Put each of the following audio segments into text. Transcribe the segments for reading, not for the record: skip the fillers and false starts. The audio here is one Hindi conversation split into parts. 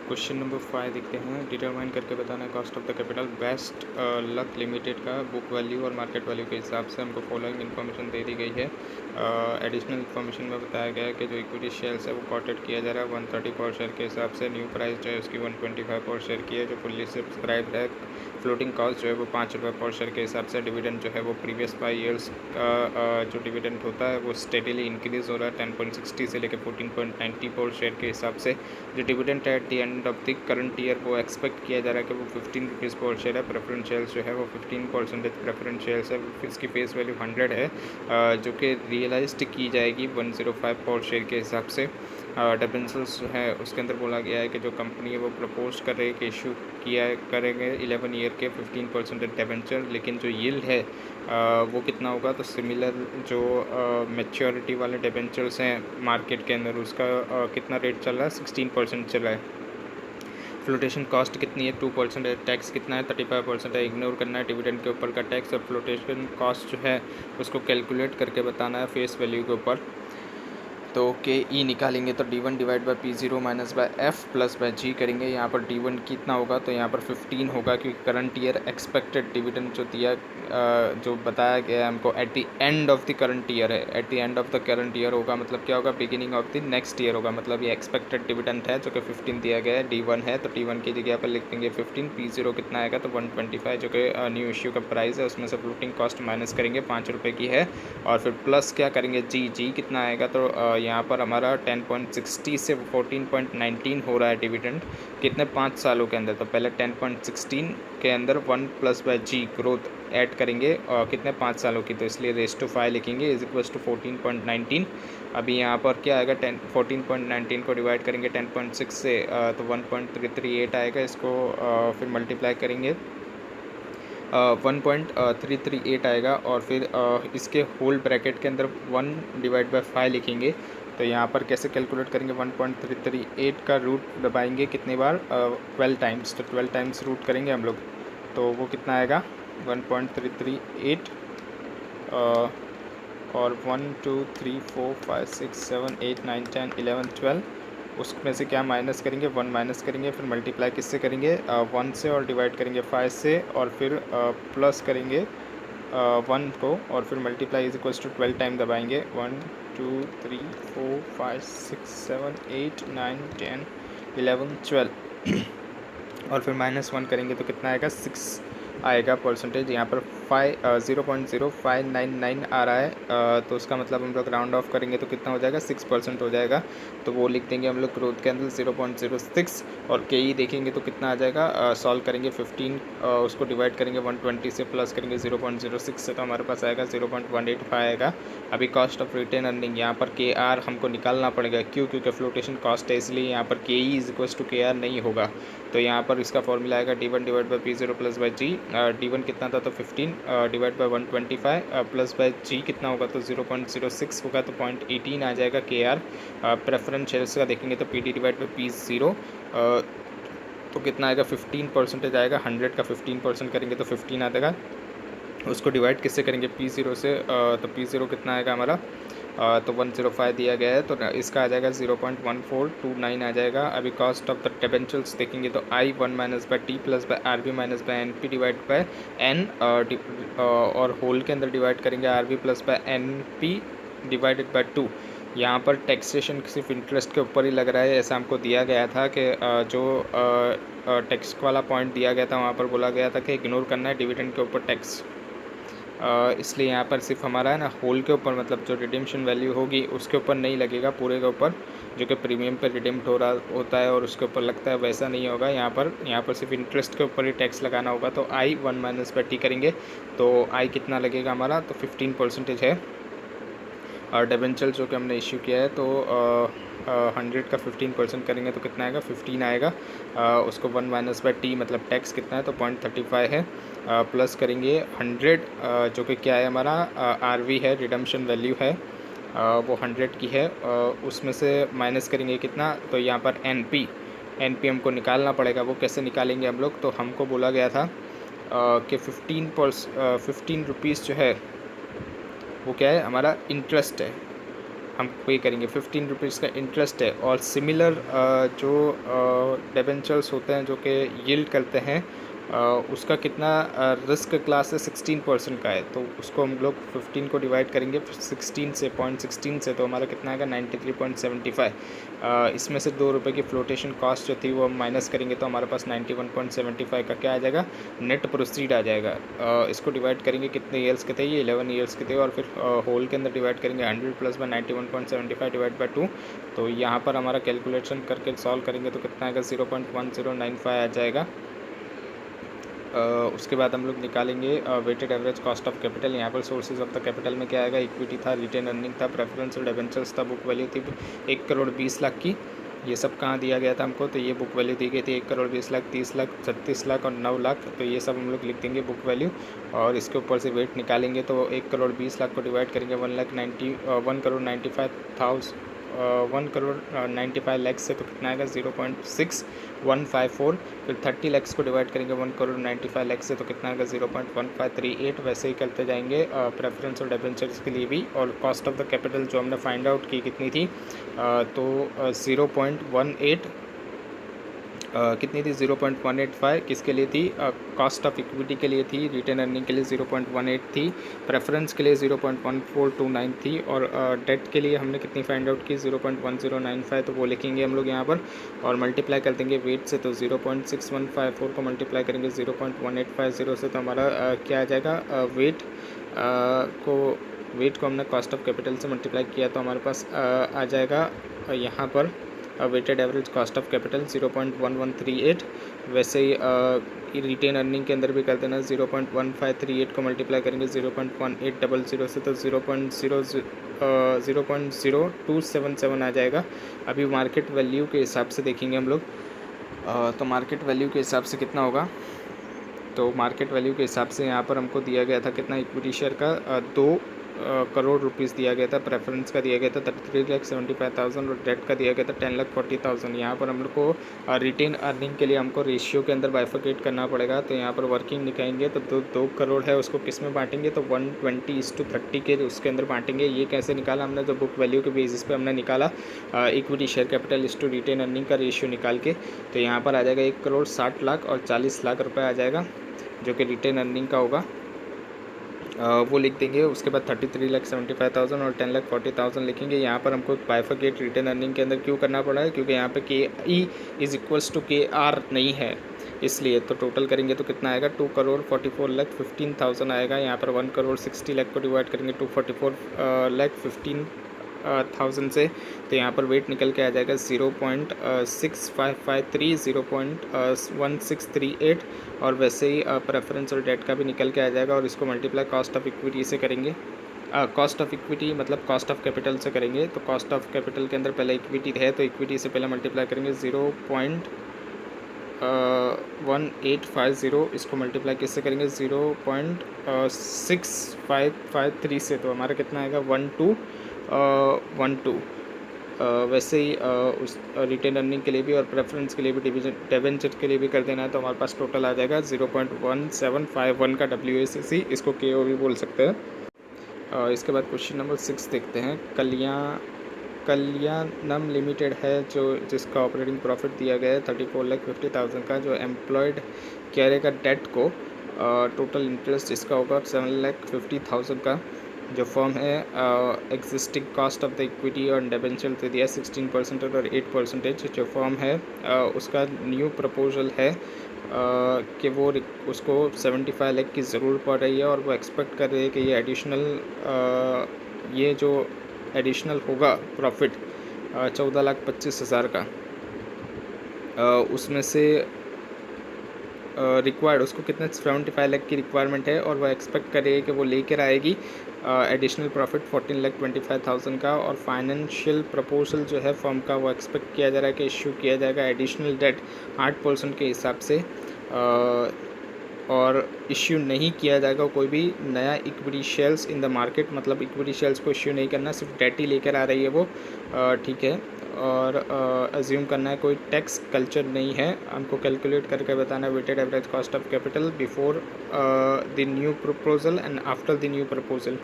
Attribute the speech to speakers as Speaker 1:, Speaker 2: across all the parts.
Speaker 1: क्वेश्चन नंबर 5 देखते हैं। डिटरमाइन करके बताना है cost of the capital. Best luck limited का बुक वैल्यू और मार्केट वैल्यू के हिसाब से हमको फॉलोइंग इन्फॉर्मेशन दे दी गई है। एडिशनल इन्फॉर्मेशन में बताया गया है कि जो इक्विटी शेयर्स है वो कॉटेड किया जा रहा है 130 पर शेयर के हिसाब से। न्यू प्राइस जो है उसकी 125 पर शेयर की है, जो फुल्ली सब्सक्राइब है। फ्लोटिंग कॉस्ट जो है वो 5 रुपये पर शेयर के हिसाब से। डिविडेंड जो है वो प्रीवियस 5 ईयर्स का जो डिविडेंड होता है वो स्टेडीली इंक्रीज़ हो रहा है 10.60 से लेकर 14.90 पर शेयर के हिसाब से। जो डिविडेंड है at the end of the current year वो एक्सपेक्ट किया जा रहा है कि वो 15 रुपीज़ पर शेयर है। प्रेफरेंस शेयर्स जो है वो 15% प्रेफरेंस शेयर्स है। इसकी फेस वैल्यू 100 है, जो कि रियलाइज्ड की जाएगी 105 पर शेयर के हिसाब से। डिबेंचर्स जो है उसके अंदर बोला गया है कि जो कंपनी है वो प्रपोज कर रही है कि इशू किया करेंगे 11 ईयर के 15% डिबेंचर, लेकिन जो यील्ड है वो कितना होगा, तो सिमिलर जो मैच्योरिटी वाले डिबेंचर्स हैं मार्केट के अंदर उसका कितना रेट चल रहा है, 16% चल रहा है। फ्लोटेशन कॉस्ट कितनी है, 2% है। टैक्स कितना है, 35% है। इग्नोर करना है डिविडेंड के ऊपर का टैक्स, और फ्लोटेशन कॉस्ट जो है उसको कैलकुलेट करके बताना है फेस वैल्यू के ऊपर। तो के ई निकालेंगे तो D1 divide by P0 minus by F plus by G करेंगे। यहाँ पर D1 कितना होगा, तो यहाँ पर 15 होगा, क्योंकि करंट ईयर एक्सपेक्टेड डिविडेंड जो दिया जो बताया गया है हमको at the end of the current year है। At the end of the current year होगा मतलब क्या होगा, beginning of the next year होगा। मतलब ये एक्सपेक्टेड डिविडेंड है जो कि 15 दिया गया है। D1 है तो D1 की जगह पर लिख देंगे 15। P0 कितना आएगा, तो 125 जो कि न्यू इश्यू का प्राइस है, उसमें से फ्लोटिंग कॉस्ट माइनस करेंगे 5 रुपये की है। और फिर प्लस क्या करेंगे, जी कितना आएगा, तो यहाँ पर हमारा 10.60 से 14.19 हो रहा है डिविडेंड कितने 5 सालों के अंदर। तो पहले 10.16 के अंदर 1 plus by G growth add करेंगे कितने 5 सालों की, तो इसलिए रेस टू 5 लिखेंगे इज इक्वल्स टू 14.19। अभी यहाँ पर क्या आएगा, 14.19 को डिवाइड करेंगे 10.6 से तो 1.338 आएगा। इसको फिर मल्टीप्लाई करेंगे 1.338 आएगा, और फिर इसके होल ब्रैकेट के अंदर 1 डिवाइड बाय 5 लिखेंगे। तो यहाँ पर कैसे कैलकुलेट करेंगे, 1.338 का रूट दबाएंगे कितनी बार, 12 टाइम्स। तो 12 टाइम्स रूट करेंगे हम लोग, तो वो कितना आएगा 1.338 और 1 2 3 4 5 6 7 8 9 10 11 12, उसमें से क्या माइनस करेंगे, 1 माइनस करेंगे, फिर मल्टीप्लाई किससे करेंगे 1 से, और डिवाइड करेंगे 5 से, और फिर प्लस करेंगे 1 को, और फिर multiply is equals to 12 time दबाएंगे 1 2 3 4 5 6 7 8 9 10 11 12 और फिर -1 करेंगे तो कितना आएगा 6 आएगा परसेंटेज। यहाँ पर 0.0599 आ रहा है, तो उसका मतलब हम लोग राउंड ऑफ करेंगे तो कितना हो जाएगा 6% हो जाएगा। तो वो लिख देंगे हम लोग ग्रोथ के अंदर 0.06, और के ई देखेंगे तो कितना आ जाएगा, सॉल्व करेंगे 15, उसको डिवाइड करेंगे 120 से, प्लस करेंगे 0.06 से, तो हमारे पास आएगा 0.185 आएगा। अभी कॉस्ट ऑफ रिटेन अर्निंग यहाँ पर के आर हमको निकालना पड़ेगा, क्योंकि फ्लोटेशन कॉस्ट है, इसलिए यहाँ पर K E is equals to K R नहीं होगा। तो यहाँ पर इसका फॉर्मूला आएगा D1 divide by P0 plus by G. D1 कितना था, तो 15 divide by 125 plus by G कितना होगा, तो 0.06 होगा, तो 0.18 आ जाएगा के आर। प्रेफरेंस शेयर्स का देखेंगे तो PD डिवाइड बाई P0 तो कितना आएगा 15% आएगा। 100 का 15% करेंगे तो 15 आ जाएगा। उसको डिवाइड किससे करेंगे, P0 से, तो P0 कितना आएगा हमारा, तो 105 दिया गया है, तो इसका आ जाएगा 0.1429 आ जाएगा। अभी कॉस्ट ऑफ द डिबेंचर्स देखेंगे तो I1 minus by T plus by RB minus by NP divide by N, और होल के अंदर डिवाइड करेंगे RB plus by NP divided by 2। यहाँ पर टैक्सेशन सिर्फ इंटरेस्ट के ऊपर ही लग रहा है, ऐसा हमको दिया गया था कि जो टैक्स वाला पॉइंट दिया गया था वहाँ पर बोला गया था कि इग्नोर करना है डिविडेंड के ऊपर टैक्स। इसलिए यहाँ पर सिर्फ हमारा है ना होल के ऊपर, मतलब जो रिडीम्शन वैल्यू होगी उसके ऊपर नहीं लगेगा, पूरे के ऊपर जो कि प्रीमियम पर रिडीम्ड हो रहा होता है और उसके ऊपर लगता है, वैसा नहीं होगा। यहाँ पर सिर्फ इंटरेस्ट के ऊपर ही टैक्स लगाना होगा। तो I1 माइनस बाई टी करेंगे तो I कितना लगेगा हमारा, तो 15% है। और डिबेंचर जो कि हमने इश्यू किया है, तो 100 का 15% करेंगे तो कितना आएगा 15 आएगा। उसको 1 माइनस बाई टी मतलब टैक्स कितना है, तो 0.35 है। प्लस करेंगे 100 जो कि क्या है हमारा RV है, रिडम्पशन वैल्यू है, वो 100 की है। उसमें से माइनस करेंगे कितना, तो यहाँ पर NP हमको निकालना पड़ेगा। वो कैसे निकालेंगे हम लोग, तो हमको बोला गया था कि 15 रुपीज़ जो है वो क्या है हमारा इंटरेस्ट है। हम पे करेंगे। 15 रुपीज़ का इंटरेस्ट है। और सिमिलर जो डिबेंचर्स होते हैं जो कि यील्ड करते हैं, उसका कितना रिस्क क्लास है 16% का है, तो उसको हम लोग 15 को डिवाइड करेंगे 16 से, 0.16 से, तो हमारा कितना आएगा 93.75। इसमें से 2 रुपये की फ्लोटेशन कॉस्ट जो थी वो हम माइनस करेंगे तो हमारे पास 91.75 का क्या आ जाएगा, नेट प्रोसीड आ जाएगा। इसको डिवाइड करेंगे कितने ईयर्स के थे, ये 11 ईयर्स के थे, और फिर होल के अंदर डिवाइड करेंगे 100 प्लस बाय 91.75 डिवाइड बाय 2। तो यहाँ पर हमारा कैलकुलेशन करके सॉल्व करेंगे तो कितना आएगा, 0.1095 आ जाएगा। उसके बाद हम लोग निकालेंगे weighted average cost of capital. यहाँ पर सोर्सेज ऑफ द कैपिटल में क्या आएगा, इक्विटी था, रिटेन अर्निंग था, प्रेफरेंस और डिबेंचर्स था, बुक वैल्यू थी 1,20,00,000 की। ये सब कहाँ दिया गया था हमको, तो ये बुक वैल्यू दी गई थी 1,20,00,000, 30,00,000, 36,00,000 और 9,00,000। तो ये सब हम लोग लिख देंगे बुक वैल्यू, और इसके ऊपर से वेट निकालेंगे तो 1,20,00,000 को डिवाइड करेंगे 1,95,000 से, तो कितना आएगा 0.6154। फिर 30 लाख को डिवाइड करेंगे 1,95,00,000 से, तो कितना आएगा 0.1538। वैसे ही करते जाएंगे प्रेफरेंस और डिबेंचर्स के लिए भी। और कॉस्ट ऑफ द कैपिटल जो हमने फाइंड आउट की कितनी थी, तो 0.18 कितनी थी, 0.185 किसके लिए थी, कॉस्ट ऑफ इक्विटी के लिए थी, रिटेन अर्निंग के लिए 0.18 थी, प्रेफरेंस के लिए 0.1429 थी, और डेट के लिए हमने कितनी फाइंड आउट की 0.1095। तो वो लिखेंगे हम लोग यहाँ पर, और मल्टीप्लाई कर देंगे वेट से, तो 0.6154 को मल्टीप्लाई करेंगे 0.1850 से, तो हमारा क्या आ जाएगा, वेट को हमने कॉस्ट ऑफ कैपिटल से मल्टीप्लाई किया तो हमारे पास आ जाएगा यहाँ पर weighted average cost of capital 0.1138। वैसे ही रिटेन अर्निंग के अंदर भी कर देना, 0.1538 को मल्टीप्लाई करेंगे 0.1800 से, तो 0.0277 आ जाएगा। अभी मार्केट वैल्यू के हिसाब से देखेंगे हम लोग, तो मार्केट वैल्यू के हिसाब से कितना होगा, तो मार्केट वैल्यू के हिसाब से यहाँ पर हमको दिया गया था कितना, इक्विटी शेयर का 2 करोड़ रुपीस दिया गया था, प्रेफरेंस का दिया गया था 33,75,000 और डेट का दिया गया था 10,40,000। यहाँ पर हम लोग को रिटेन अर्निंग के लिए हमको रेशियो के अंदर बाइफरकेट करना पड़ेगा। तो यहाँ पर वर्किंग दिखाएंगे तो 2 करोड़ है, उसको किस में बांटेंगे, तो 120:30 के उसके अंदर बांटेंगे। ये कैसे निकाला हमने, तो बुक वैल्यू के बेसिस पे हमने निकाला equity share capital to retain earning का रेशियो निकाल के। तो यहाँ पर आ जाएगा 1,60,00,000 और 40,00,000 रुपये आ जाएगा, जो कि रिटेन अर्निंग का होगा, वो लिख देंगे। उसके बाद 33,75,000 और 10,40,000 लिखेंगे। यहाँ पर हमको बाइफरकेट रिटेन अर्निंग के अंदर क्यों करना पड़ा है, क्योंकि यहाँ पे KE is equals to KR नहीं है, इसलिए। तो टोटल करेंगे तो कितना आएगा, 2,44,15,000 आएगा। यहाँ पर 1,60,00,000 को डिवाइड करेंगे 244,15,000 से, तो यहाँ पर वेट निकल के आ जाएगा 0.6553, 0.1638। और वैसे ही प्रेफरेंस और डेट का भी निकल के आ जाएगा, और इसको मल्टीप्लाई कॉस्ट ऑफ इक्विटी से करेंगे, कॉस्ट ऑफ इक्विटी मतलब कॉस्ट ऑफ कैपिटल से करेंगे। तो कॉस्ट ऑफ कैपिटल के अंदर पहले इक्विटी है, तो इक्विटी से पहले मल्टीप्लाई करेंगे 0.1850, इसको मल्टीप्लाई किससे करेंगे 0.6553 से, तो हमारा कितना आएगा 1212। वैसे ही उस रिटेन अर्निंग के लिए भी और प्रेफरेंस के लिए भी, डिबेंचर के लिए भी कर देना है, तो हमारे पास टोटल आ जाएगा 0.1751 का WACC, इसको KO भी बोल सकते हैं। इसके बाद क्वेश्चन नंबर 6 देखते हैं। कल्याणम लिमिटेड है जिसका ऑपरेटिंग प्रॉफिट दिया गया है 34,50,000 का, जो एम्प्लॉयड करेगा डेट को, टोटल इंटरेस्ट इसका होगा 7,50,000 का। जो फर्म है existing cost of the equity और डिबेंचर दे दिया 16% और 8%। जो फर्म है उसका न्यू प्रपोजल है कि वो उसको 75 लाख की ज़रूरत पड़ रही है, और वो एक्सपेक्ट कर रही है कि ये जो एडिशनल होगा प्रॉफिट 14,25,000 का, उसमें से रिक्वायर्ड उसको कितने 75 लाख की रिक्वायरमेंट है, और वह एक्सपेक्ट करेगी कि वो लेकर आएगी एडिशनल प्रॉफिट 14,25,000 का। और फाइनेंशियल प्रपोजल जो है फर्म का, वो एक्सपेक्ट किया जा रहा है कि इशू किया जाएगा एडिशनल डेट 8% के हिसाब से, और इश्यू नहीं किया जाएगा कोई भी नया equity shares in the market, मतलब इक्विटी शेयर्स को इश्यू नहीं करना, सिर्फ डेट ही लेकर आ रही है वो, ठीक है। और अज्यूम करना है कोई टैक्स कल्चर नहीं है, हमको कैलकुलेट करके बताना है weighted average cost of capital before the new proposal and after the new proposal.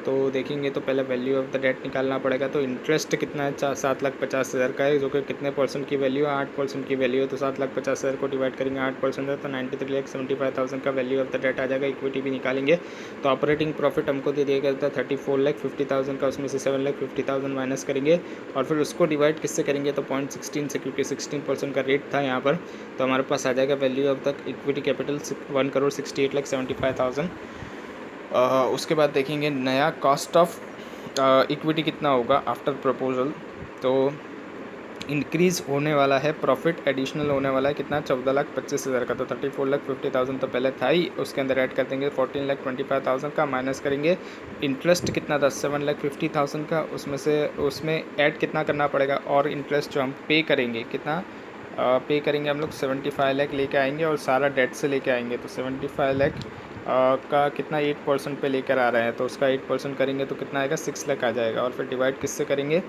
Speaker 1: तो तो देखेंगे तो पहले वैल्यू ऑफ द डेट निकालना पड़ेगा। तो इंटरेस्ट कितना है, 7,50,000 का है, जो कि कितने परसेंट की वैल्यू है, 8% की वैल्यू है। तो 7,50,000 को डिवाइड करेंगे 8% है तो 93,75,000 का वैल्यू ऑफ द डेट आ जाएगा। इक्विटी भी निकालेंगे तो ऑपरेटिंग प्रॉफिट हमको दे दिया गया था 34,50,000 का, उसमें से 7,50,000 माइनस करेंगे और फिर उसको डिवाइड किससे करेंगे तो 0.16 से, क्योंकि 16% का रेट था यहाँ पर। तो हमारे पास आ जाएगा value of the equity capital 1,68,75,000। उसके बाद देखेंगे नया कॉस्ट ऑफ इक्विटी कितना होगा आफ्टर प्रपोजल। तो इंक्रीज़ होने वाला है, प्रॉफिट एडिशनल होने वाला है कितना, 14,25,000 का। तो 34,50,000 तो पहले था ही, उसके अंदर ऐड कर देंगे 14,25,000 का, माइनस करेंगे इंटरेस्ट कितना था 7,50,000 का, उसमें ऐड कितना करना पड़ेगा, और इंटरेस्ट जो हम पे करेंगे कितना पे करेंगे हम लोग 75 लाख लेके आएंगे और सारा डेट से लेके आएंगे। तो 75 लाख का कितना 8% पे लेकर आ रहे हैं, तो उसका 8% करेंगे तो कितना आएगा 6 लाख आ जाएगा। और फिर डिवाइड किससे करेंगे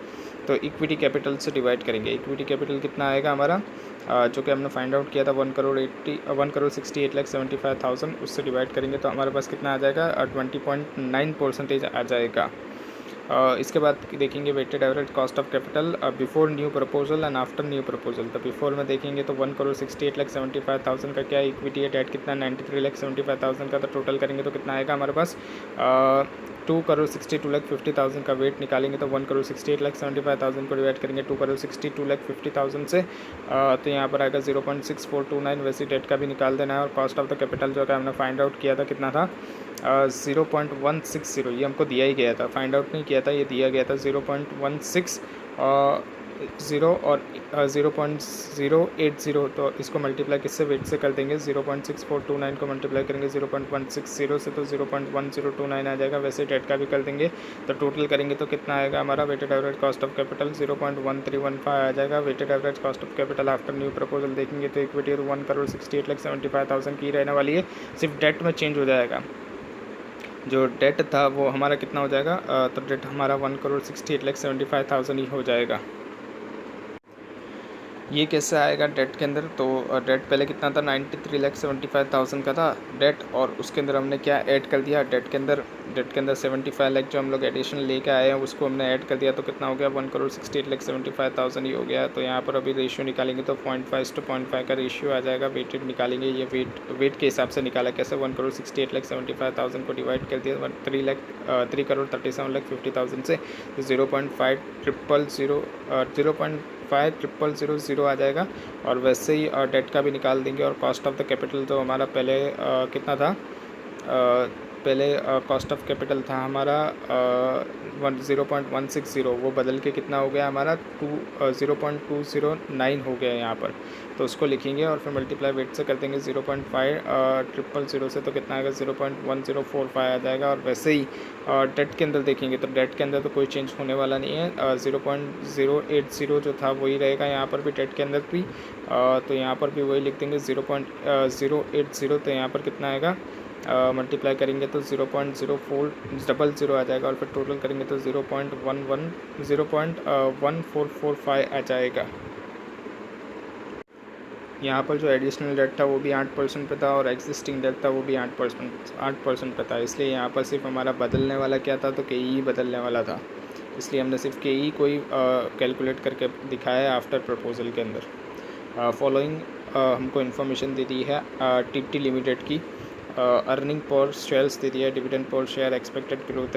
Speaker 1: तो इक्विटी कैपिटल से डिवाइड करेंगे। इक्विटी कैपिटल कितना आएगा हमारा, जो कि हमने फाइंड आउट किया था 1,68,75,000, उससे डिवाइड करेंगे तो हमारे पास कितना आ जाएगा 20.9% आ जाएगा। इसके बाद देखेंगे weighted average cost of capital before new proposal and after new proposal. तो बिफोर में देखेंगे तो 1,68,75,000 का क्या इक्विटी है, डेट कितना 93,75,000 का। तो टोटल करेंगे तो कितना आएगा हमारे पास 2,62,50,000 का वेट निकालेंगे तो 1,68,75,000 को डिवाइड करेंगे 2,62,50,000 से, तो यहाँ पर आएगा 0.6429। वैसे डेट का भी निकाल देना है और कॉस्ट ऑफ द कैपिटल जो कि हमने फाइंड आउट किया था कितना था 0.160, ये हमको दिया ही गया था, फाइंड आउट नहीं किया था, ये दिया गया था 0.16 और 0.080। तो इसको मल्टीप्लाई किससे वेट से कर देंगे 0.6429 को मल्टीप्लाई करेंगे 0.160 से तो 0.1029 आ जाएगा। वैसे डेट का भी कर देंगे तो टोटल करेंगे तो कितना आएगा हमारा weighted average cost of capital 0.1315 आ जाएगा। Weighted average cost of capital after new proposal देखेंगे तो इक्विटी 1,68,75,000 की रहने वाली है, सिर्फ डेट में चेंज हो जाएगा। जो डेट था वो हमारा कितना हो जाएगा तो डेट हमारा 1,68,75,000 ही हो जाएगा। ये कैसे आएगा डेट के अंदर, तो डेट पहले कितना था 93,75,000 का था डेट, और उसके अंदर हमने क्या ऐड कर दिया डेट के अंदर 75 लाख जो हम लोग एडिशनल लेके आए हैं उसको हमने ऐड कर दिया तो कितना हो गया 1,68,75,000 ही हो गया। तो यहाँ पर अभी रेशियो निकालेंगे तो 0.5 का रेशियो आ जाएगा। वेटेड निकालेंगे, ये वेट के हिसाब से निकाला कैसे 1,68,75,000 को डिवाइड कर दिया 3,37,50,000 से, तो 0.5000 आ जाएगा। और वैसे ही डेट का भी निकाल देंगे और कॉस्ट ऑफ द कैपिटल तो हमारा पहले कितना था पहले कॉस्ट ऑफ कैपिटल था हमारा 0.160, वो बदल के कितना हो गया हमारा 0.209 हो गया यहाँ पर। तो उसको लिखेंगे और फिर मल्टीप्लाई वेट से कर देंगे 0.5 से तो कितना आएगा 0.1045 आ जाएगा। और वैसे ही डेट के अंदर देखेंगे तो डेट के अंदर तो कोई चेंज होने वाला नहीं है, 0.080 जो था वही रहेगा यहाँ पर भी डेट के अंदर भी। तो यहाँ पर भी वही लिख देंगे 0.080, तो यहाँ पर कितना आएगा मल्टीप्लाई करेंगे तो 0.0400 आ जाएगा और फिर टोटल करेंगे तो 0.1445 आ जाएगा। यहाँ पर जो एडिशनल डेट था वो भी 8% पे था और एग्जिस्टिंग डेट था वो भी 8% पे था, इसलिए यहाँ पर सिर्फ हमारा बदलने वाला क्या था तो KE ही बदलने वाला था, इसलिए हमने सिर्फ KE को ही कैलकुलेट करके दिखाया है आफ्टर प्रपोजल के अंदर। फॉलोइंग हमको इन्फॉर्मेशन दे दी है TT लिमिटेड की। अर्निंग पर शेयर्स दे दिया है, dividend per share, expected growth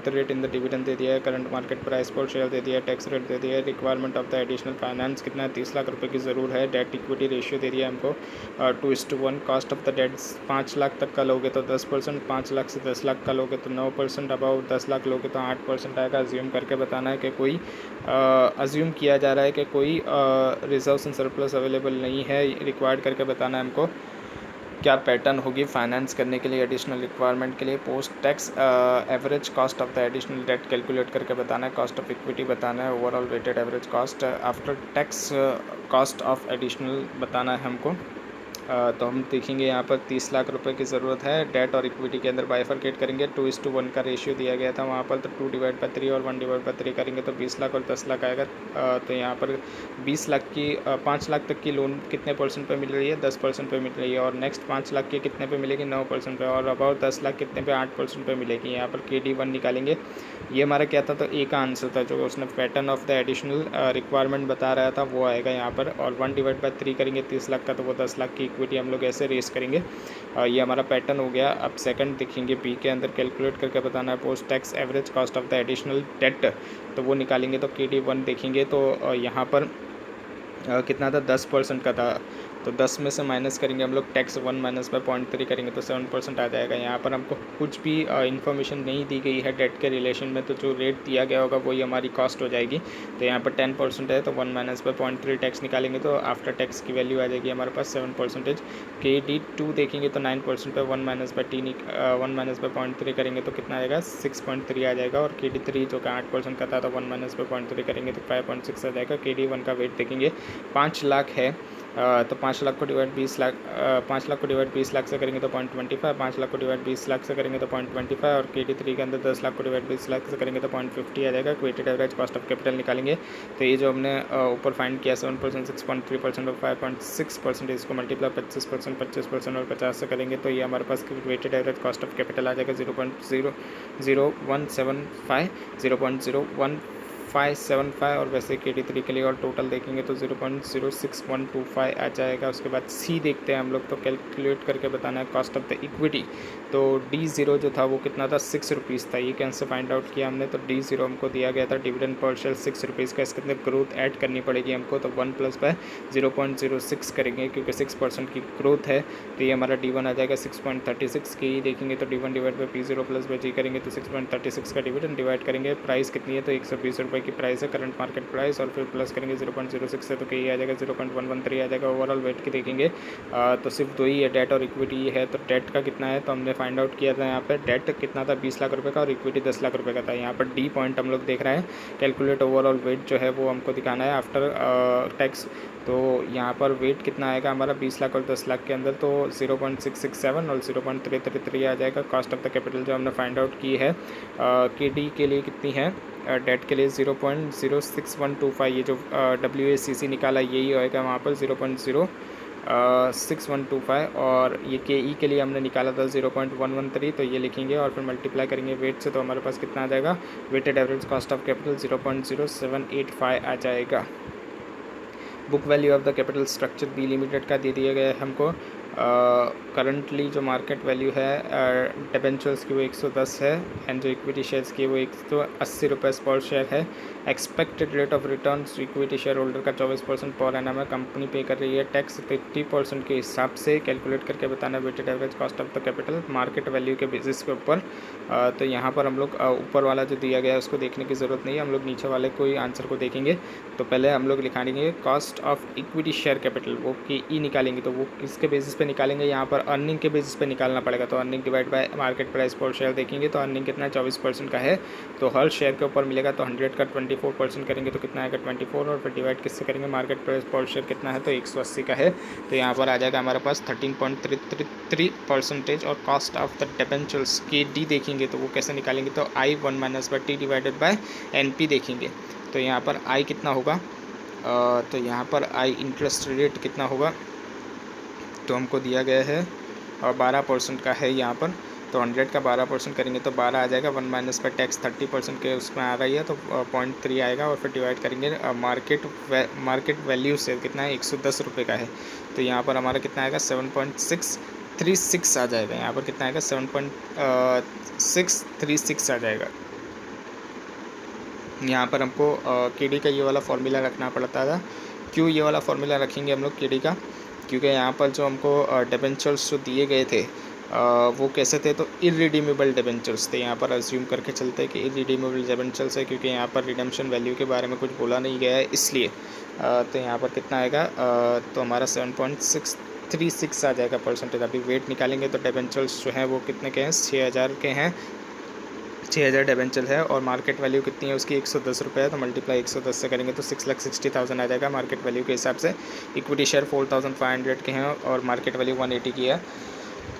Speaker 1: rate in the dividend दे दिया है, current market price per share दे दिया है, टैक्स रेट दे दिया है, requirement of the additional finance कितना है 30 लाख रुपए की ज़रूर है, डेट इक्विटी रेशियो दे दिया है हमको 2:1, cost of the debt 5 lakh तक का लोगे तो 10%, 5 लाख से 10 लाख का लोगे तो 9%, अबाउ 10 लाख लोगे तो 8% आएगा। अज्यूम करके बताना है कि कोई अज्यूम किया जा रहा है कि कोई रिजर्व्स एंड सरप्लस अवेलेबल नहीं है, रिक्वायर्ड करके बताना है हमको क्या पैटर्न होगी फाइनेंस करने के लिए एडिशनल रिक्वायरमेंट के लिए। Post tax average cost of the additional debt calculate करके बताना है, कॉस्ट ऑफ इक्विटी बताना है, overall weighted average cost after tax cost of additional बताना है हमको। तो हम देखेंगे यहाँ पर 30 लाख रुपए की ज़रूरत है। डेट और इक्विटी के अंदर बाइफरकेट करेंगे, 2:1 का रेशियो दिया गया था वहाँ पर, तो 2/3 और 1/3 करेंगे तो 20 लाख और 10 लाख आएगा। तो यहाँ पर 20 लाख की 5 लाख तक की लोन कितने परसेंट पे मिल रही है? 10% पे मिल रही है। और नेक्स्ट 5 लाख की कितने पे मिलेगी? 9% पे। और अबाउट 10 लाख कितने पे? 8% पे मिलेगी। यहाँ पर KD1 निकालेंगे। ये हमारा क्या था? तो ए का आंसर था, जो उसने pattern of the additional requirement बता रहा था वो आएगा यहाँ पर। और 1/3 करेंगे 30 लाख का, तो वो 10 लाख की इक्विटी हम लोग ऐसे रेस करेंगे। ये हमारा पैटर्न हो गया। अब सेकंड देखेंगे, बी के अंदर कैलकुलेट करके बताना है post tax average cost of the additional date, तो वो निकालेंगे। तो KD1 देखेंगे तो यहाँ पर कितना था? 10% का था, तो 10 में से माइनस करेंगे हम लोग टैक्स 1 माइनस बाय 0.3 करेंगे तो 7% आ जाएगा। यहाँ पर हमको कुछ भी इन्फॉर्मेशन नहीं दी गई है डेट के रिलेशन में, तो जो रेट दिया गया होगा वही हमारी कॉस्ट हो जाएगी। तो यहाँ पर 10% है, तो 1 माइनस बाय 0.3 टैक्स निकालेंगे तो आफ्टर टैक्स की वैल्यू आ जाएगी हमारे पास 7%। KD2 देखेंगे तो 9% पे 1 माइनस बाय 0.3 करेंगे तो कितना आएगा? 6.3 आ जाएगा। और KD3 जो का 8% का था, तो 1 माइनस बाय 0.3 करेंगे तो 5.6 आ जाएगा। KD1 का वेट देखेंगे 5 लाख है, तो 5 लाख को डिवाइड 20 लाख 5 लाख को डिवाइड 20 लाख से करेंगे तो 0.25, 5 लाख को डिवाइड 20 लाख से करेंगे तो 0.25, और KD3 के अंदर 10 लाख को डिवाइड 20 लाख से करेंगे तो 0.50 आ जाएगा। Weighted average cost of capital निकालेंगे। तो ये जो हमने ऊपर फाइंड किया 7%, 6.3% और 5.6%, इसको मल्टीप्लाई 25%, 25% और 50 से करेंगे तो ये हमारे पास weighted average cost of capital आ जाएगा 0.00175, 0.0575। और वैसे KD3 के लिए और टोटल देखेंगे तो 0.06125 आ जाएगा। उसके बाद सी देखते हैं हम लोग, तो कैलकुलेट करके बताना है कॉस्ट ऑफ द इक्विटी। तो D0 जो था वो कितना था? 6 रुपीज़ था। ये कैसे फाइंड आउट किया हमने? तो D0 हमको दिया गया था डिविडेंड पर शेयर 6 रुपीज़ का, इसके अंदर ग्रोथ ऐड करनी पड़ेगी हमको, तो 1 प्लस बाय 0.06 करेंगे क्योंकि 6% की ग्रोथ है। तो ये हमारा D1 आ जाएगा 6.36 की। देखेंगे तो D1 divide by P0 plus by G करेंगे तो 6.36 का डिविडेंड डिवाइड करेंगे। प्राइस कितनी है? तो 120 रुपये की प्राइस है, करंट मार्केट प्राइस, और फिर प्लस करेंगे 0.06 से, तो कहीं आ जाएगा 0.113 आ जाएगा। ओवरऑल वेट की देखेंगे तो सिर्फ 2 ही है, डेट और इक्विटी है। तो डेट का कितना है? तो हमने फाइंड आउट किया था यहाँ पर। डेट कितना था? 20 लाख रुपये का, और इक्विटी 10 लाख रुपये का था। यहाँ पर D पॉइंट हम लोग देख रहे हैं, कैलकुलेट ओवरऑल वेट जो है वो हमको दिखाना है आफ्टर टैक्स। तो यहाँ पर वेट कितना आएगा हमारा 20 लाख और 10 लाख के अंदर? तो 0.667 और 0.333 आ जाएगा। कॉस्ट ऑफ द कैपिटल जो हमने फाइंड आउट की है KD के लिए कितनी है? डेट के लिए 0.06125, ये जो WACC निकाला यही होएगा वहाँ पर 0.06125। और ये KE के लिए हमने निकाला था 0.113, तो ये लिखेंगे और फिर मल्टीप्लाई करेंगे वेट से, तो हमारे पास कितना आ जाएगा? Weighted average cost of capital 0.0785 आ जाएगा। Book value of the capital structure B limited का दे दिया गया है हमको। करंटली जो मार्केट वैल्यू है डिबेंचर्स की वो 110 है, एंड जो इक्विटी शेयर्स की वो 180 रुपये पर शेयर है। Expected rate of return equity share holder का 24% पर एनम है। कंपनी पे कर रही है टैक्स 50% के हिसाब से। कैलकुलेट करके बताना weighted average cost of the capital market value के बेसिस के ऊपर। तो यहाँ पर हम लोग ऊपर वाला जो दिया गया है उसको देखने की ज़रूरत नहीं है, हम लोग नीचे वाले कोई आंसर को देखेंगे। तो पहले हम लोग लिखाएंगे cost of equity share capital, वो KE निकालेंगे, तो वो किसके बेसिस पे निकालेंगे? यहाँ पर अर्निंग के बेसिस पे निकालना पड़ेगा। तो earning divide by market price per share देखेंगे तो अर्निंग कितना है? 24% का है, तो हर शेयर के ऊपर मिलेगा। तो 100 का 24% करेंगे तो कितना आएगा? 24, और फिर डिवाइड किससे करेंगे? मार्केट प्राइस पर शेयर कितना है? तो 180 का है, तो यहाँ पर आ जाएगा हमारे पास 13.33%। और cost of the debentures KD देखेंगे तो वो कैसे निकालेंगे? तो I1 minus by T divided by NP देखेंगे। तो यहाँ पर I कितना होगा? तो यहाँ पर I इंटरेस्ट रेट कितना होगा? तो हमको दिया गया है 12% का है यहाँ पर। तो 100 का 12% करेंगे तो 12 आ जाएगा। 1 माइनस पर टैक्स 30% के उसमें आ रही है, तो 0.3 आएगा। और फिर डिवाइड करेंगे मार्केट वैल्यू से, कितना है? 110 रुपये का है, तो यहाँ पर हमारा कितना आएगा? 7.636 आ जाएगा। यहाँ पर कितना आएगा? 7.636 आ जाएगा। यहाँ पर हमको KD का ये वाला फॉर्मूला रखना पड़ता था। क्यों ये वाला फॉर्मूला रखेंगे हम लोग KD का? क्योंकि यहाँ पर जो हमको डिबेंचर्स जो दिए गए थे वो कैसे थे? तो इररिडीमेबल डिबेंचर्स थे। यहाँ पर अज्यूम करके चलते हैं कि इररिडीमेबल डिबेंचर्स है, क्योंकि यहाँ पर रिडेम्पशन वैल्यू के बारे में कुछ बोला नहीं गया है, इसलिए। तो यहाँ पर कितना आएगा? तो हमारा 7.636 आ जाएगा परसेंटेज। अभी वेट निकालेंगे तो डिबेंचर्स जो हैं वो कितने के हैं? 6000 के हैं। 6000 डिबेंचर है और मार्केट वैल्यू कितनी है उसकी 110 रुपये है, तो मल्टीप्लाई 110 से करेंगे तो 6,60,000 आ जाएगा मार्केट वैल्यू के हिसाब से। इक्विटी शेयर 4500 के हैं और मार्केट वैल्यू 180 की है,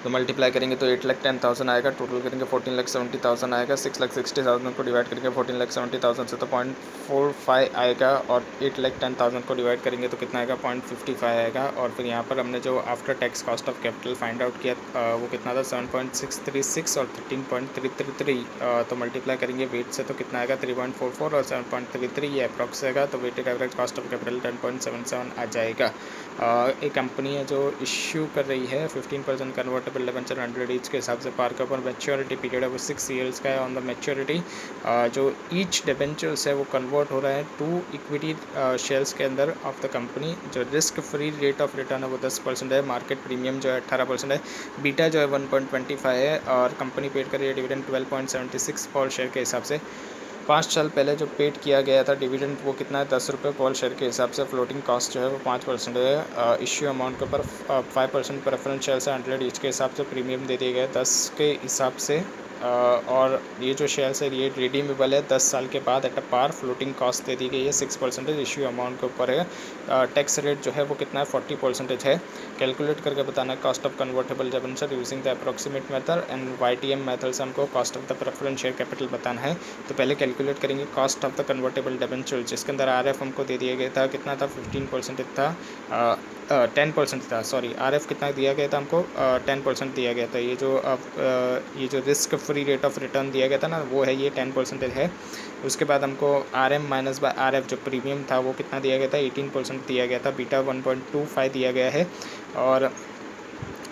Speaker 1: तो मल्टीप्लाई करेंगे तो 8,10,000 आएगा। टोटल करेंगे 14,70,000 आएगा। 6,60,000 को डिवाइड करेंगे 14,70,000 से तो 0.45 आएगा और 8,10,000 को डिवाइड करेंगे तो कितना आएगा 0.55 आएगा। और फिर यहाँ पर हमने जो after tax cost of capital find out किया वो कितना था 7.636 और 13.333, तो मल्टीप्लाई करेंगे वेट से तो कितना आएगा 3.44 और 7.33 ये अप्रॉक्स आएगा, तो weighted average cost of capital 10.77 आ जाएगा। एक कंपनी है जो इश्यू कर रही है 15% कन्वर्टेबल डिबेंचर 100 ईच के हिसाब से। पार का ऊपर मैच्योरिटी पीरियड है वो 6 ईयर्स का है। ऑन द मैच्योरिटी जो ईच डिबेंचर्स है वो कन्वर्ट हो रहा है टू इक्विटी शेयर्स के अंदर ऑफ द कंपनी। जो risk free rate of return है वो 10% है। मार्केट प्रीमियम जो है 18% है। बीटा जो है 1.25 है और कंपनी पेड कर रही है डिविडेंड 12.76 पर शेयर के हिसाब से। 5 साल पहले जो पेड किया गया था डिविडेंड वो कितना है 10 रुपये पर शेयर के हिसाब से। फ्लोटिंग कॉस्ट जो है वो 5% है। इश्यू अमाउंट के ऊपर 5% प्रेफरेंस शेयर से 100 ईच के हिसाब से प्रीमियम दे दिए गए 10 के हिसाब से। और ये जो शेयर्स है ये रिडीमेबल है 10 साल के बाद at a par. Floating cost दे दी गई है 6%। इश्यू अमाउंट के ऊपर है। टैक्स रेट जो है वो कितना है 40% है। कैलकुलेट करके बताना है cost of convertible debenture using the approximate method and YTM method से हमको cost of the preference share capital बताना है। तो पहले कैलकुलेट करेंगे cost of the convertible debenture, जिसके अंदर RF हमको दे दिया गया था कितना था 15% था, 10% था सॉरी। RF कितना दिया गया था हमको 10% दिया गया था। ये जो risk free rate of return दिया गया था ना वो है ये 10% है। उसके बाद हमको RM माइनस बाय RF जो प्रीमियम था वो कितना दिया गया था 18% दिया गया था। बीटा 1.25 दिया गया है। और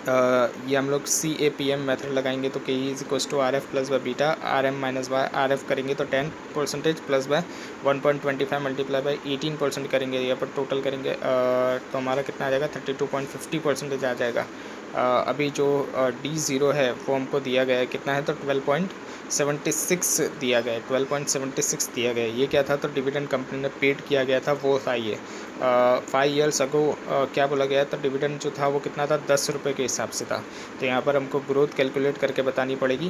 Speaker 1: ये हम लोग CAPM मेथड लगाएंगे तो KE is equals to RF plus by beta. RM minus by RF करेंगे तो 10% प्लस बाय 1.25 मल्टीप्लाई बाय 18% करेंगे। यहाँ पर टोटल करेंगे तो हमारा कितना आ जाएगा 32.50% आ जाएगा। अभी जो D0 है वो हमको दिया गया है कितना है तो 12.76 दिया गया है। 12.76 दिया गया है। ये क्या था तो डिविडेंड कंपनी ने पेड किया गया था वो था ये 5 ईयर्स अगो। क्या बोला गया तो डिविडेंड जो था वो कितना था 10 रुपये के हिसाब से था। तो यहाँ पर हमको ग्रोथ कैलकुलेट करके बतानी पड़ेगी।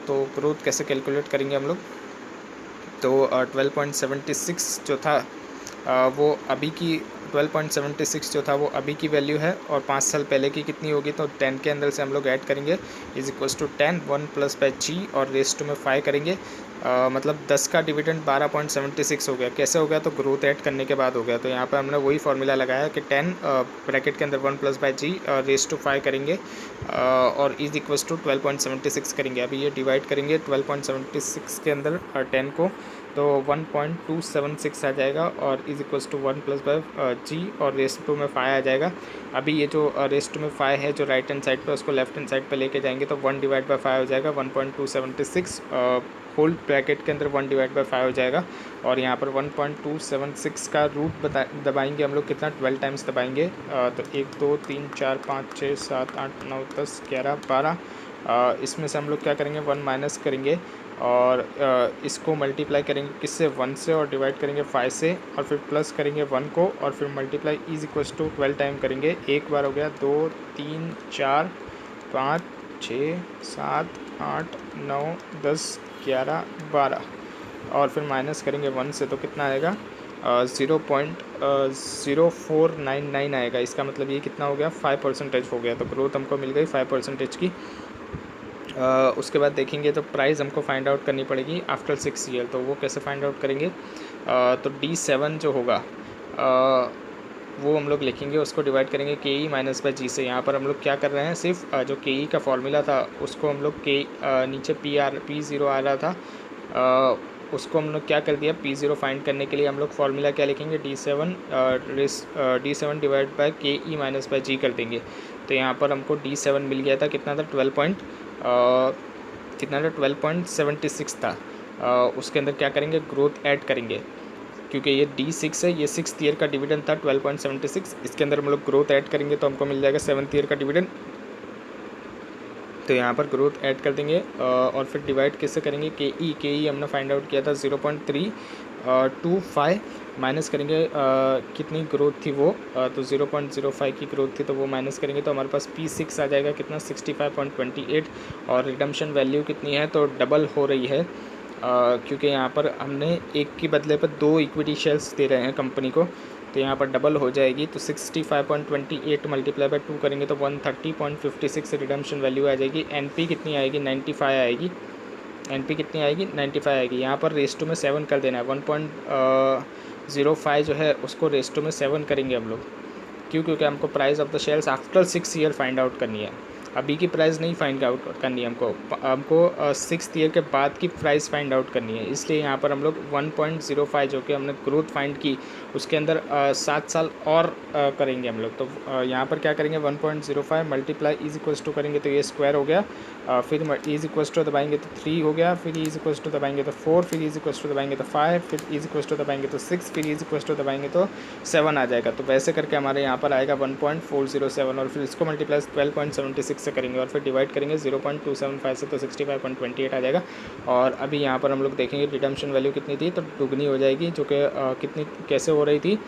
Speaker 1: तो ग्रोथ कैसे कैलकुलेट करेंगे हम लोग तो 12.76 जो था वो अभी की 12.76 जो था वो अभी की वैल्यू है और 5 साल पहले की कितनी होगी तो 10 के अंदर से हम लोग ऐड करेंगे is equals to 10 1 plus by G और रेस टू में 5 करेंगे। मतलब 10 का डिविडेंड 12.76 हो गया। कैसे हो गया तो ग्रोथ ऐड करने के बाद हो गया। तो यहाँ पर हमने वही फार्मूला लगाया कि 10 ब्रैकेट के अंदर 1 प्लस बाय G और रेस टू 5 करेंगे और इज इक्वल्स टू 12.76 करेंगे। अभी ये डिवाइड करेंगे 12.76 के अंदर 10 को तो 1.276 आ जाएगा और is equals to 1 plus by G और रेस्ट टू में 5 आ जाएगा। अभी ये जो रेस्ट टू में 5 है जो राइट हैंड साइड पे उसको लेफ्ट हैंड साइड पे लेके जाएंगे तो 1 डिवाइड बाय 5 हो जाएगा 1.276 होल ब्रैकेट के अंदर 1 डिवाइड बाय 5 हो जाएगा। और यहाँ पर 1.276 का रूट दबाएंगे हम लोग कितना 12 टाइम्स दबाएंगे तो 1 2 3 4 5 6 7 8 9 10 11 12 इसमें से हम लोग क्या करेंगे 1 माइनस करेंगे और इसको मल्टीप्लाई करेंगे किससे 1 से और डिवाइड करेंगे 5 से और फिर प्लस करेंगे 1 को और फिर multiply is equals to 12 time करेंगे। एक बार हो गया 2 3 4 5 6 7 8 9 10 11 12 और फिर माइनस करेंगे 1 से तो कितना आएगा 0.0499 आएगा। इसका मतलब ये कितना हो गया 5% हो गया। तो ग्रोथ हमको मिल गई 5% की। उसके बाद देखेंगे तो प्राइस हमको फाइंड आउट करनी पड़ेगी आफ्टर 6 ईयर। तो वो कैसे फाइंड आउट करेंगे तो D7 जो होगा वो हम लोग लिखेंगे उसको डिवाइड करेंगे KE माइनस बाय G से। यहाँ पर हम लोग क्या कर रहे हैं सिर्फ जो KE का फॉर्मूला था उसको हम लोग नीचे P0 आ रहा था उसको हम लोग क्या कर दिया P0 फाइंड करने के लिए हम लोग फार्मूला क्या लिखेंगे D7 divide by KE minus by G कर देंगे। तो यहाँ पर हमको D7 मिल गया था कितना था 12.76 था। उसके अंदर क्या करेंगे ग्रोथ ऐड करेंगे क्योंकि ये D6 है। ये 6th ईयर का डिविडेंड था 12.76। इसके अंदर हम लोग ग्रोथ ऐड करेंगे तो हमको मिल जाएगा 7th ईयर का डिविडेंड। तो यहाँ पर ग्रोथ ऐड कर देंगे और फिर डिवाइड किससे करेंगे KE हमने फाइंड आउट किया था 0.3 0.25 माइनस करेंगे कितनी ग्रोथ थी वो, तो 0.05 की ग्रोथ थी, तो वो माइनस करेंगे तो हमारे पास P6 आ जाएगा कितना 65.28। और रिडम्पशन वैल्यू कितनी है, तो डबल हो रही है क्योंकि यहाँ पर हमने एक के बदले पर 2 इक्विटी शेयर्स दे रहे हैं कंपनी को, तो यहाँ पर डबल हो जाएगी। तो 65.28 मल्टीप्लाई बाय 2 करेंगे तो 130.56 रिडम्पशन वैल्यू आ जाएगी। NP कितनी आएगी, 95 आएगी। NP कितनी आएगी, 95 आएगी। यहाँ पर रेस्टो में 7 कर देना है, 1.05 जो है उसको रेस्टो में 7 करेंगे हम लोग। क्यों, क्योंकि हमको price of the shares after 6 year find out करनी है, अभी की प्राइस नहीं फाइंड आउट करनी है हमको 6th ईयर के बाद की प्राइस फाइंड आउट करनी है। इसलिए यहाँ पर हम लोग 1.05 जो कि हमने ग्रोथ फाइंड की उसके अंदर 7 साल और करेंगे हम लोग। तो यहाँ पर क्या करेंगे, 1.05 मल्टीप्लाई इज इक्वल्स टू करेंगे तो ये स्क्वायर हो गया, फिर इज इक्वल्स टू दबाएंगे तो 3 हो गया, फिर इज इक्वल्स टू दबाएंगे तो 4, फिर इज इक्वल्स टू दबाएंगे तो 5, फिर इज इक्वल्स टू दबाएंगे तो 6, फिर इज इक्वल्स टू दबाएंगे तो 7 आ जाएगा। तो वैसे करके हमारे यहाँ पर आएगा 1.407 और फिर इसको मल्टीप्लाई 12.76 से करेंगे और फिर डिवाइड करेंगे 0.275 से, तो 65.28 आ जाएगा। और अभी यहाँ पर हम लोग देखेंगे रिडम्पशन वैल्यू कितनी थी, तो दुगनी हो जाएगी, जो कि कितनी कैसे हो रही थी,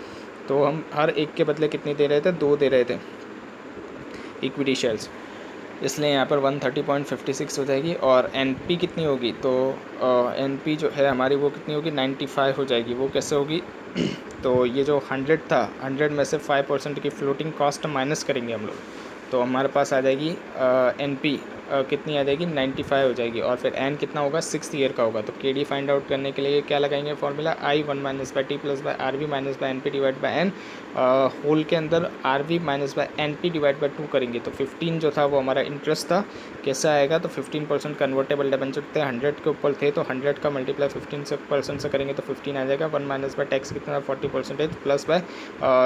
Speaker 1: तो हम हर एक के बदले कितनी दे रहे थे, 2 दे रहे थे इक्विटी शेयर्स, इसलिए यहाँ पर 130.56 हो जाएगी। और NP कितनी होगी, तो NP जो है हमारी वो कितनी होगी, 95 हो जाएगी। वो कैसे होगी तो ये जो 100 था, 100 में से 5% की फ्लोटिंग कॉस्ट माइनस करेंगे हम लोग, तो हमारे पास आ जाएगी NP कितनी आ जाएगी, 95 हो जाएगी। और फिर N कितना होगा, 6th ईयर का होगा। तो KD फाइंड आउट करने के लिए क्या लगाएंगे formula, I1 minus by T plus by RV minus by NP divide by N, whole के अंदर RV minus by NP divide by 2 करेंगे। तो 15 जो था वो हमारा इंटरेस्ट था, कैसा आएगा, तो 15% कन्वर्टेबल डिबेंचर थे, 100 के ऊपर थे, तो 100 का मल्टीप्लाई 15% से करेंगे तो 15 आ जाएगा। 1 माइनस बाई टैक्स कितना 40% प्लस बाय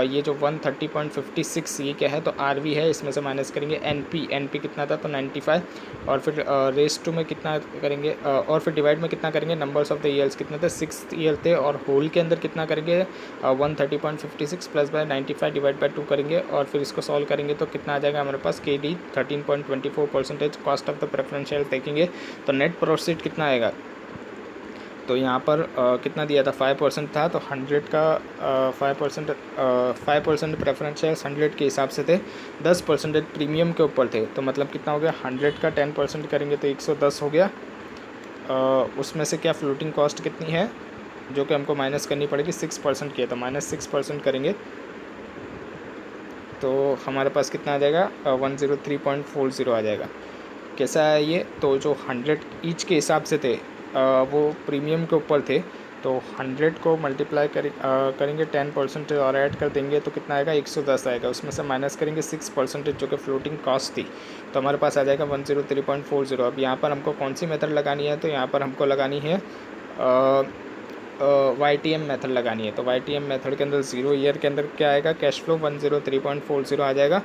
Speaker 1: ये जो 130.56 ये क्या है, तो RV है, इसमें से माइनस करेंगे NP कितना था, तो 95, और फिर रेस टू में कितना करेंगे और फिर डिवाइड में कितना करेंगे, नंबर्स ऑफ द ईयर्स कितने थे, 6th ईयर थे, और होल के अंदर कितना करेंगे 130.56 प्लस बाय 95 डिवाइड बाय 2 करेंगे और फिर इसको सॉल्व करेंगे तो कितना आ जाएगा हमारे पास, KD 13.24% cost of the preference share देखेंगे तो नेट प्रोसीड कितना आएगा। तो यहाँ पर कितना दिया था, 5% था, तो 100 का 5% प्रेफरेंस शेयर्स 100 के हिसाब से थे, 10% प्रीमियम के ऊपर थे, तो मतलब कितना हो गया, 100 का 10% करेंगे तो 110 हो गया। उसमें से क्या फ्लोटिंग कॉस्ट कितनी है जो कि हमको माइनस करनी पड़ेगी, 6% की है, तो -6% करेंगे तो हमारे पास कितना आ जाएगा, 103.40 आ जाएगा। कैसा है ये, तो जो 100 ईच के हिसाब से थे वो प्रीमियम के ऊपर थे, तो 100 को मल्टीप्लाई करेंगे 10% और ऐड कर देंगे तो कितना आएगा, 110 आएगा। उसमें से माइनस करेंगे 6% जो कि फ्लोटिंग कॉस्ट थी, तो हमारे पास आ जाएगा 103.40। अब यहाँ पर हमको कौन सी मेथड लगानी है, तो यहाँ पर हमको लगानी है YTM मेथड लगानी है। तो YTM मेथड के अंदर 0 ईयर के अंदर क्या आएगा, कैश फ्लो 103.40 आ जाएगा,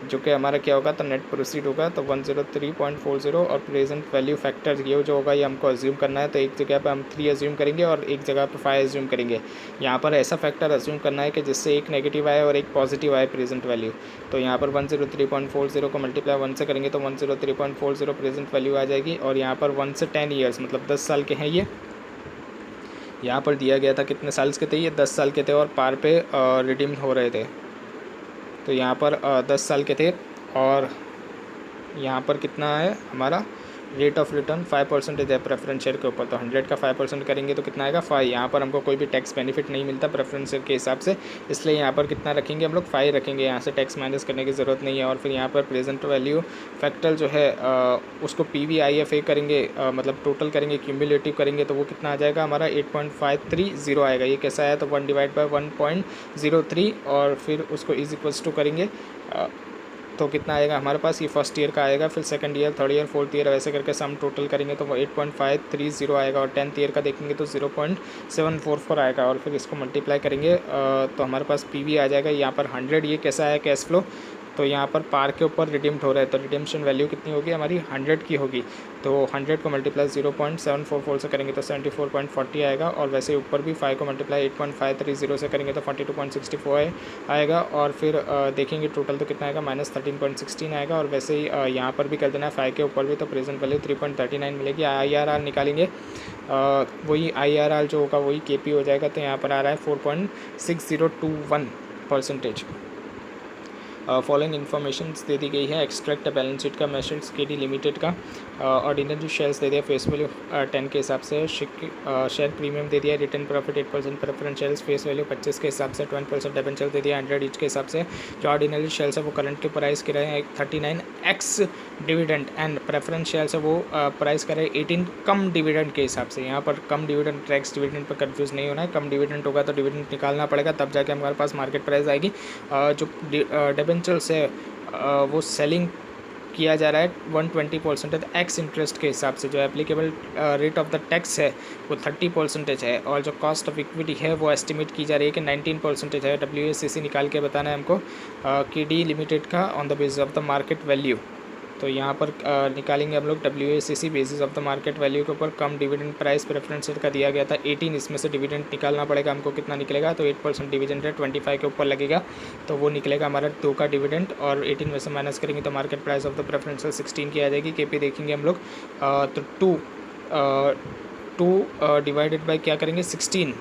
Speaker 1: जो कि हमारा क्या होगा, तो नेट प्रोसीड होगा तो 103.40 और प्रेजेंट वैल्यू फैक्टर ये जो होगा ये हमको अज्यूम करना है। तो एक जगह पे हम 3 अज्यूम करेंगे और एक जगह पे 5 अज्यूम करेंगे। यहाँ पर ऐसा फैक्टर अज्यूम करना है कि जिससे एक नेगेटिव आए और एक पॉजिटिव आए प्रेजेंट वैल्यू। तो यहाँ पर 103.40 को मल्टीप्लाई 1 से करेंगे तो 103.40 प्रेजेंट वैल्यू आ जाएगी। और यहाँ पर 1 से 10 ईयर्स मतलब 10 साल के हैं ये, यहाँ पर दिया गया था कितने साल के थे, ये 10 साल के थे और पार पे रिडीम हो रहे थे। तो यहाँ पर 10 साल के थे और यहाँ पर कितना है हमारा रेट ऑफ रिटर्न 5% है प्रेफरेंस शेयर के ऊपर। तो 100 का 5% करेंगे तो कितना आएगा 5। यहाँ पर हमको कोई भी टैक्स बेनिफिट नहीं मिलता प्रेफरेंस शेयर के हिसाब से, इसलिए यहाँ पर कितना रखेंगे हम लोग 5 रखेंगे, यहाँ से टैक्स माइनस करने की ज़रूरत नहीं है। और फिर यहाँ पर प्रेजेंट वैल्यू फैक्टर जो है उसको PVIFA करेंगे, मतलब टोटल करेंगे, क्यूमुलेटिव करेंगे तो वो कितना आ जाएगा हमारा 8.530 आएगा। ये कैसा आया तो 1 डिवाइड बाई 1.03 और फिर उसको इज इक्वल्स टू करेंगे तो कितना आएगा हमारे पास, ये फर्स्ट ईयर का आएगा, फिर second year, third year, fourth year, वैसे करके सम टोटल करेंगे तो वो 8.530 आएगा। और 10th ईयर का देखेंगे तो 0.744 आएगा। और फिर इसको मल्टीप्लाई करेंगे तो हमारे पास PV आ जाएगा। यहाँ पर 100 ये कैसा है कैश फ्लो, तो यहाँ पर पार के ऊपर रिडीम्ड हो रहा है, तो रिडीम्शन वैल्यू कितनी होगी हमारी 100 की होगी। तो 100 को मल्टीप्लाई 0.744 से करेंगे तो 74.40 आएगा, और वैसे ऊपर भी 5 को मल्टीप्लाई 8.530 से करेंगे तो 42.64 आएगा, और फिर देखेंगे टोटल तो कितना आएगा -13.16 आएगा। और वैसे ही यहाँ पर भी कर देना है 5 के ऊपर भी, तो प्रेजेंट वैल्यू 3.39 मिलेगी। IRR निकालेंगे, वही IRR जो होगा वही KP हो जाएगा, तो यहाँ पर आ रहा है 4.6021%। फॉलोइंग इन्फॉर्मेशन दे दी गई है। एक्सट्रैक्ट बैलेंस शीट का मेशर्स KD लिमिटेड का ऑर्डिनरी शेयर्स दे दिया फेस वैल्यू 10 के हिसाब से, शेयर प्रीमियम दे दिया, return profit 8%, preference shares face value 25 के हिसाब से, 20% डिबेंचर दे दिया 100 ईच के हिसाब से। जो ऑर्डिनरी शेयर्स है वो करंट के प्राइस के रहे हैं 39x dividend, and preference shares है वो प्राइस करे 18 कम डिविडेंड के हिसाब से। यहाँ पर कम डिविडेंड टैक्स डिविडेंड पर कंफ्यूज नहीं होना है, कम डिविडेंड होगा तो डिविडेंड निकालना पड़ेगा, तब जाके हमारे पास मार्केट प्राइस आएगी। जो डिबेंचर्स है वो सेलिंग किया जा रहा है 120% एक्स इंटरेस्ट के हिसाब से। जो applicable rate of the tax है वो 30% है, और जो कॉस्ट ऑफ इक्विटी है वो एस्टिमेट की जा रही है कि 19% है। WACC निकाल के बताना है हमको KD लिमिटेड का on the basis of the market value. तो यहाँ पर निकालेंगे हम लोग WACC basis of the market value के ऊपर। कम डिविडेंड प्राइस प्रेफरेंस का दिया गया था 18, इसमें से डिविडेंड निकालना पड़ेगा हमको, कितना निकलेगा तो 8% डिविडेंड है, 25 के ऊपर लगेगा तो वो निकलेगा हमारा 2 का डिविडेंड, और 18 में से माइनस करेंगे तो market price of the preference 16 की आ जाएगी। KP देखेंगे हम लोग तो 2 डिवाइडेड बाई क्या करेंगे 16,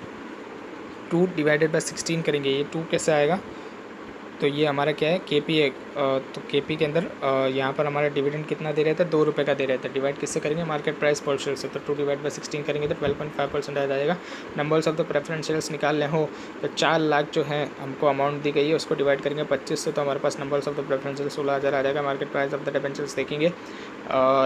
Speaker 1: 2 डिवाइडेड बाई 16 करेंगे, ये 2 कैसे आएगा, तो ये हमारा क्या है KP है। तो KP के अंदर यहाँ पर हमारा डिविडेंड कितना दे रहे थे, 2 रुपये का दे रहे थे। डिवाइड किससे करेंगे मार्केट प्राइस पर शेयर से, तो 2 डिवाइड बाई 16 करेंगे तो 12.5% आ जाएगा। Numbers of the preference shares निकालने हो तो 4 लाख जो है हमको अमाउंट दी गई है, उसको डिवाइड करेंगे 25 से, तो हमारे पास numbers of the preference shares 16,000 आ जाएगा। Market price of the debentures देखेंगे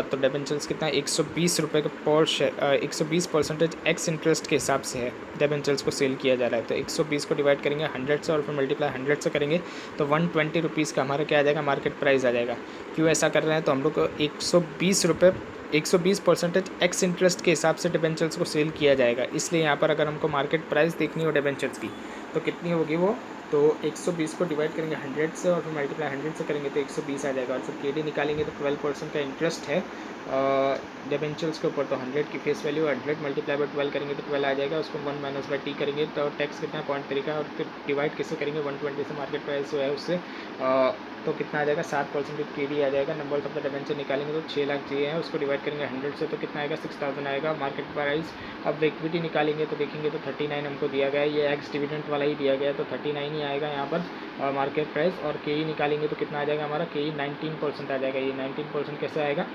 Speaker 1: तो डिबेंचर्स कितना 120 रुपये का पर शेयर, 120% एक्स इंटरेस्ट के हिसाब से है डिबेंचर्स को सेल किया जा रहा है। तो 120 को डिवाइड करेंगे 100 से, और फिर मल्टीप्लाई 100 से करेंगे तो 120 रुपीज़ का हमारा क्या आ जाएगा मार्केट प्राइस आ जाएगा। क्यों ऐसा कर रहे हैं, तो हम लोग 120 रुपये 120% एक्स इंटरेस्ट के हिसाब से डिबेंचर्स को सेल किया जाएगा, इसलिए यहाँ पर अगर हमको मार्केट प्राइस देखनी हो डिबेंचर्स की तो कितनी होगी वो, तो 120 को डिवाइड करेंगे 100 से, और फिर मल्टीप्लाई 100 से करेंगे तो 120 आ जाएगा। और फिर KD निकालेंगे तो 12% का इंटरेस्ट है डिबेंचर्स के ऊपर, तो 100 की फेस वैल्यू 100 मल्टीप्लाई बाई 12 करेंगे तो 12 आ जाएगा। उसको 1 माइनस बाई T करेंगे तो टैक्स कितना 0.3 का, और फिर डिवाइड किससे करेंगे 120 से मार्केट प्राइस जो है उससे, तो कितना आ जाएगा 7% KD आ जाएगा। नंबर ऑफ द डिबेंचर निकालेंगे तो 6 लाख चाहिए हैं, उसको डिवाइड करेंगे 100 से तो कितना आएगा 6000 आएगा मार्केट प्राइस। अब इक्विटी निकालेंगे तो देखेंगे तो 39 हमको दिया गया है, ये एक्स डिविडेंड वाला ही दिया गया है तो 39 ही आएगा यहाँ पर मार्केट प्राइस। और KE निकालेंगे तो कितना आ जाएगा हमारा KE 19% आ जाएगा। ये 19% कैसे आएगा,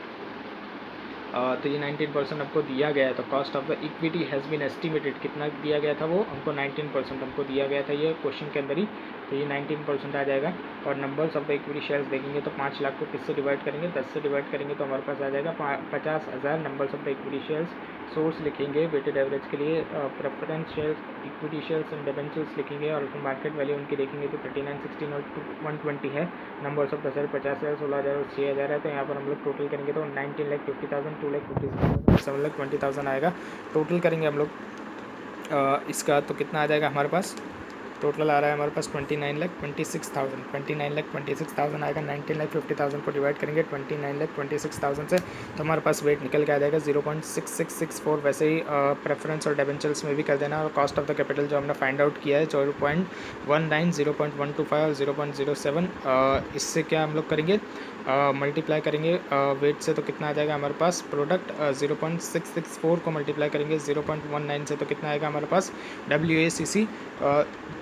Speaker 1: तो ये 19% हमको दिया गया है। तो cost of the equity has been estimated, कितना दिया गया था वो हमको 19% हमको दिया गया था ये क्वेश्चन के अंदर ही, तो ये 19% आ जाएगा। और numbers of the equity shares देखेंगे तो 5 लाख को किससे डिवाइड करेंगे 10 से डिवाइड करेंगे तो हमारे पास आ जाएगा 50,000 numbers of the equity shares. Source लिखेंगे वेटेड एवरेज के लिए, preference shares, equity shares and debentures लिखेंगे, और फिर मार्केट वैल्यू उनकी देखेंगे तो 39, 16 और 120 है। नंबर्स ऑफ द शेयर 50,000, 16,000 और 6,000 है, तो यहाँ पर हम लोग टोटल करेंगे तो 19,50,000, 2,50,000, 7,20,000 आएगा। टोटल करेंगे हम लोग इसका तो कितना आ जाएगा हमारे पास, टोटल आ रहा है हमारे पास 29,26,000, 29,26,000 आएगा। 19,50,000 को डिवाइड करेंगे 29,26,000 से तो हमारे पास वेट निकल के आ जाएगा 0.6664। वैसे ही प्रेफरेंस और डिबेंचर्स में भी कर देना। और कॉस्ट ऑफ द कैपिटल जो हमने फाइंड आउट किया है 0.19, 0.125 और 0.07, इससे क्या हम लोग करेंगे मल्टीप्लाई करेंगे वेट से तो कितना आ जाएगा हमारे पास प्रोडक्ट 0.664 को मल्टीप्लाई करेंगे 0.19 से तो कितना आएगा हमारे पास WACC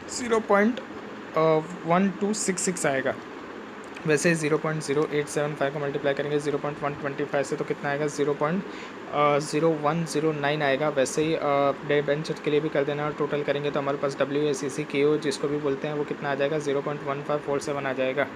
Speaker 1: 0.1266 आएगा। वैसे 0.0875 को मल्टीप्लाई करेंगे 0.125 से तो कितना आएगा 0.0109 आएगा। वैसे ही डिबेंचर के लिए भी कर देना और टोटल करेंगे तो हमारे पास WACC KO जिसको भी बोलते हैं वो कितना आ जाएगा 0.1547 आ जाएगा।